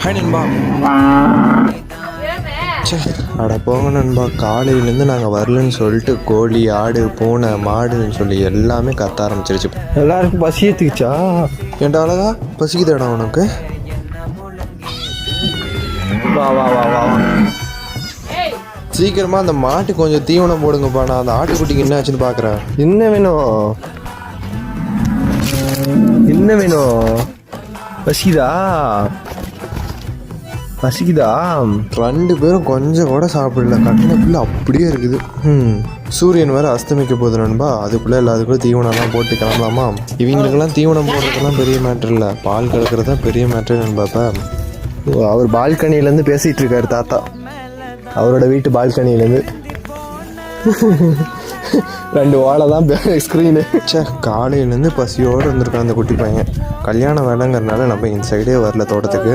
Hi நண்பா. அட போங்க நண்பா, காலையிலேருந்து நாங்கள் வரலன்னு சொல்லிட்டு கோழி, ஆடு, பூனை, மாடுன்னு சொல்லி எல்லாமே கத்த ஆரம்பிச்சிருச்சு. எல்லாருக்கும் பசி ஏற்றுக்குச்சா? ஏன்டா அழகா பசிக்குதாடா உனக்கு? வா வா வா வா சீக்கிரமாக அந்த மாட்டுக்கு கொஞ்சம் தீவனம் போடுங்கப்பா. நான் அந்த ஆட்டுக்குட்டிக்கு என்ன ஆச்சுன்னு பார்க்குறேன். என்ன வேணும்? என்ன வேணும்? பசிக்குதா? பசிக்குதா? 2 பேரும் கொஞ்சம் கூட சாப்பிடல. கட்டினக்குள்ளே அப்படியே இருக்குது. சூரியன் வேறு அஸ்தமிக்க போகுது நண்பா. அதுக்குள்ளே எல்லாத்துக்குள்ளே தீவனம்லாம் போட்டு கிளம்பலாமா? இவங்களுக்கெல்லாம் தீவனம் போடுறதுக்கெல்லாம் பெரிய மேட்ரு இல்லை, பால் கலக்கிறது தான் பெரிய மேட்ரு நண்பாப்பா. அவர் பால்கனிலேருந்து பேசிகிட்டு இருக்காரு தாத்தா. அவரோட வீட்டு பால்கனிலேருந்து 2 ஓலை தான் ஸ்க்ரீனு. காலையிலேருந்து பசியோடு இருந்திருக்கான் அந்த குட்டி பையன். கல்யாணம் வேலைங்கிறனால நம்ம இந்த சைடே வரல தோட்டத்துக்கு.